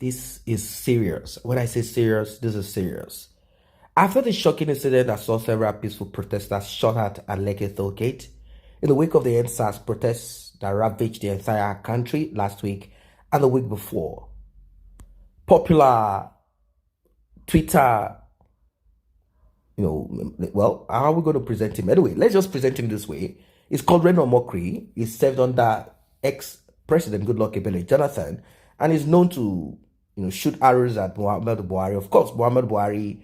this is serious. When I say serious, this is serious. After the shocking incident that saw several peaceful protesters shot at Lekki toll gate, in the wake of the SARS protests that ravaged the entire country last week and the week before, popular Twitter, well, how are we going to present him? Anyway, let's just present him this way. It's called Reno Mokri. He's served under ex-president Goodluck Ebele Jonathan and is known to, shoot arrows at Muhammad Buhari. Of course, Muhammad Buhari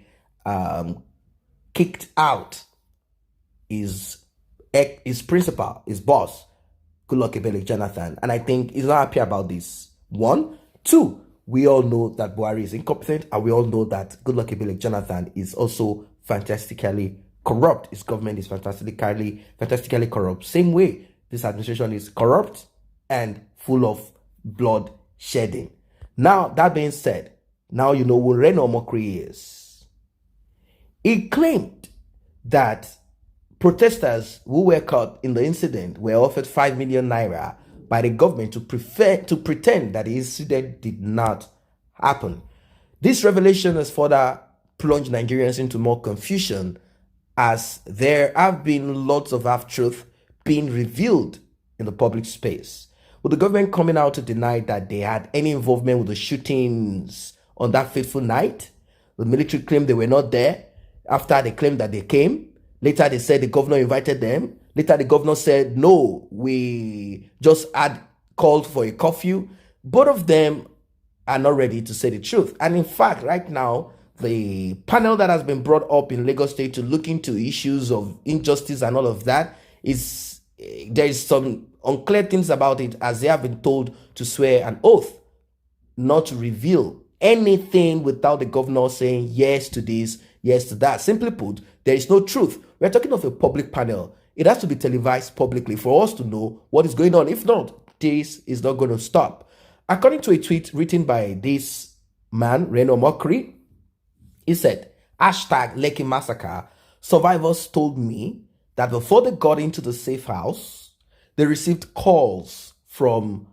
kicked out his principal, his boss, Goodluck Ebele Jonathan. And I think he's not happy about this. 1. 2, we all know that Buhari is incompetent, and we all know that Goodluck Ebele Jonathan is also fantastically corrupt. His government is fantastically corrupt. Same way this administration is corrupt and full of blood shedding. Now, that being said, now you know who Reno Mokri is. He claimed that protesters who were caught in the incident were offered 5 million naira by the government to pretend that the incident did not happen. This revelation has further plunged Nigerians into more confusion, as there have been lots of half-truth being revealed in the public space, with the government coming out to deny that they had any involvement with the shootings on that fateful night. The military claimed they were not there. After they claimed that they came, later they said the governor invited them. Later the governor said, no, we just had called for a curfew. Both of them are not ready to say the truth. And in fact, right now, the panel that has been brought up in Lagos State to look into issues of injustice and all of that there is some unclear things about it, as they have been told to swear an oath not to reveal anything without the governor saying yes to this, yes to that. Simply put, there is no truth. We're talking of a public panel. It has to be televised publicly for us to know what is going on. If not, this is not going to stop. According to a tweet written by this man, Reno Mokri, he said, #Lekki Massacre, survivors told me that before they got into the safe house, they received calls from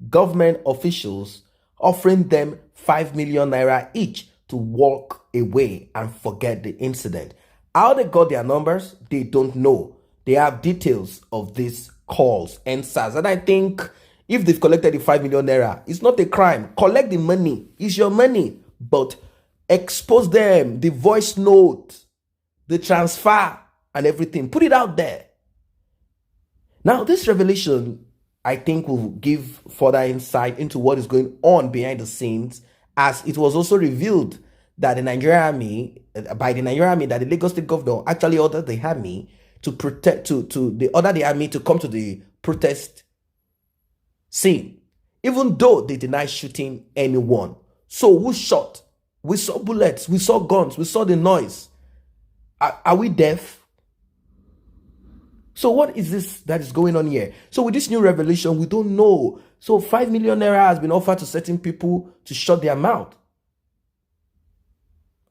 government officials offering them 5 million naira each to walk away and forget the incident. How they got their numbers, they don't know. They have details of these calls and SARS. And I think if they've collected the 5 million naira, it's not a crime. Collect the money. It's your money. But expose them, the voice note, the transfer, and everything. Put it out there. Now, this revelation, I think, will give further insight into what is going on behind the scenes, as it was also revealed that the Nigerian Army, that the Lagos State governor actually ordered the army to order the army to come to the protest scene, even though they denied shooting anyone. So who shot? We saw bullets, we saw guns, we saw the noise. Are we deaf? So what is this that is going on here? So with this new revelation, we don't know. So 5 million naira has been offered to certain people to shut their mouth.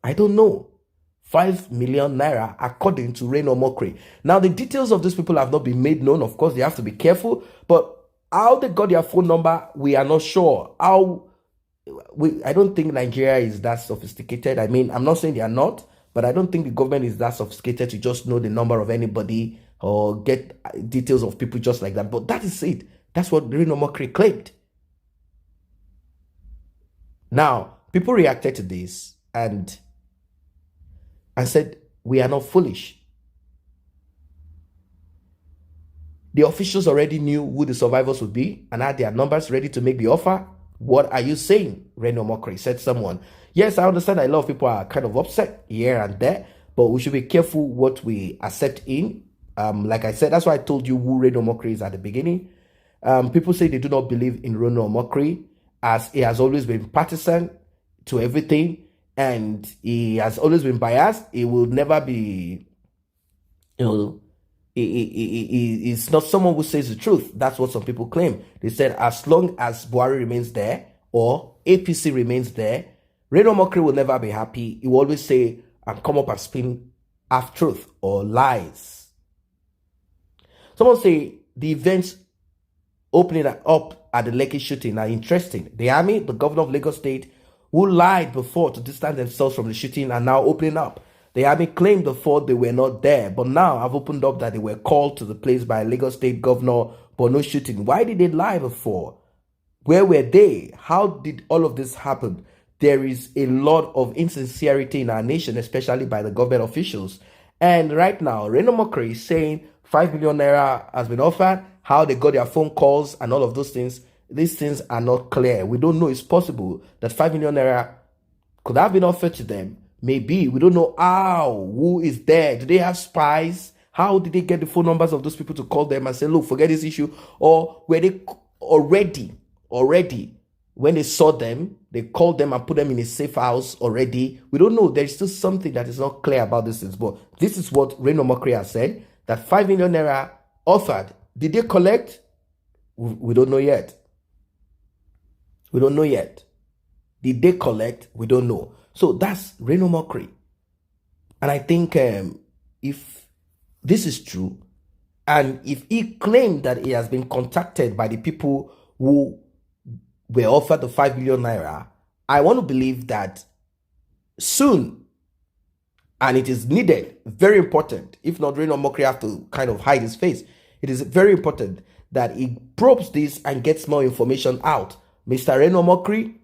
I don't know. 5 million naira according to Reno Mokri. Now, the details of these people have not been made known. Of course, they have to be careful. But how they got their phone number, we are not sure. I don't think Nigeria is that sophisticated. I mean, I'm not saying they are not, but I don't think the government is that sophisticated to just know the number of anybody or get details of people just like that. But that is it. That's what Reno Mokri claimed. Now, people reacted to this and said, we are not foolish. The officials already knew who the survivors would be and had their numbers ready to make the offer. What are you saying, Reno Mokri? Said someone. Yes, I understand that a lot of people are kind of upset here and there, but we should be careful what we accept in. Like I said, that's why I told you who Reno Mokri is at the beginning. People say they do not believe in Reno Mokri, as he has always been partisan to everything, and he has always been biased. He will never be, he's not someone who says the truth. That's what some people claim. They said as long as Buhari remains there or APC remains there, Reno Mokri will never be happy. He will always say and come up and spin half-truth or lies. Someone say the events opening up at the Lekki shooting are interesting. The army, the governor of Lagos State, who lied before to distance themselves from the shooting are now opening up. The army claimed before they were not there, but now have opened up that they were called to the place by Lagos State Governor, but no shooting. Why did they lie before? Where were they? How did all of this happen? There is a lot of insincerity in our nation, especially by the government officials. And right now, Reno Mokri is saying 5 million naira has been offered, how they got their phone calls and all of those things. These things are not clear. We don't know it's possible that 5 million naira could have been offered to them. Maybe. We don't know how. Who is there? Do they have spies? How did they get the phone numbers of those people to call them and say, look, forget this issue? Or were they already, when they saw them, they called them and put them in a safe house already? We don't know. There's still something that is not clear about this. But this is what Reno Mokri has said, that 5 million naira offered. Did they collect? We don't know yet. We don't know yet. Did they collect? We don't know. So that's Reno Mokri. And I think if this is true, and if he claimed that he has been contacted by the people who were offered the 5 million naira, I want to believe that soon, and it is needed, very important, if not Reno Mokri have to kind of hide his face, it is very important that he probes this and gets more information out. Mr. Reno Mokri,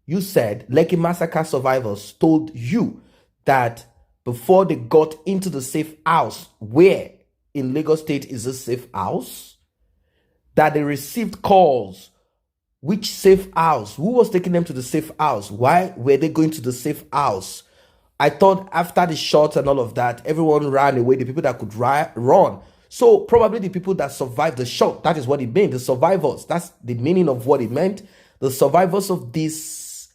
you said Lekki Massacre survivors told you that before they got into the safe house, where in Lagos State is a safe house, that they received calls. Which safe house? Who was taking them to the safe house? Why were they going to the safe house? I thought after the shots and all of that, everyone ran away, the people that could run. So probably the people that survived the shot, that is what it meant, the survivors. That's the meaning of what it meant. The survivors of this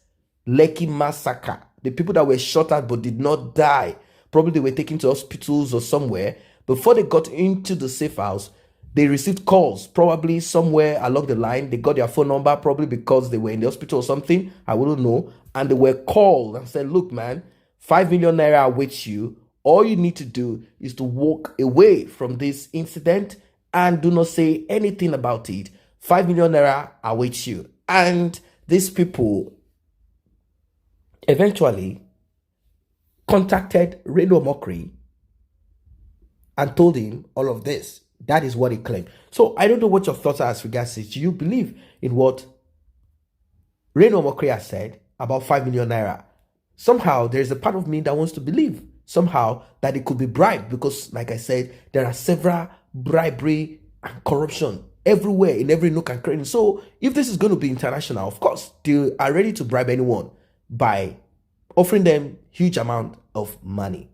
Lekki massacre, the people that were shot at but did not die, probably they were taken to hospitals or somewhere. Before they got into the safe house, they received calls, probably somewhere along the line. They got their phone number, probably because they were in the hospital or something. I wouldn't know. And they were called and said, look, man, 5 million naira awaits you. All you need to do is to walk away from this incident and do not say anything about it. 5 million naira awaits you. And these people eventually contacted Reno Mokri and told him all of this. That is what he claimed. So I don't know what your thoughts are as regards this. Do you believe in what Reno Mokri has said about 5 million naira? Somehow there's a part of me that wants to believe somehow that it could be bribed, because like I said, there are several bribery and corruption everywhere, in every nook and cranny. So if this is going to be international, of course, they are ready to bribe anyone by offering them huge amount of money.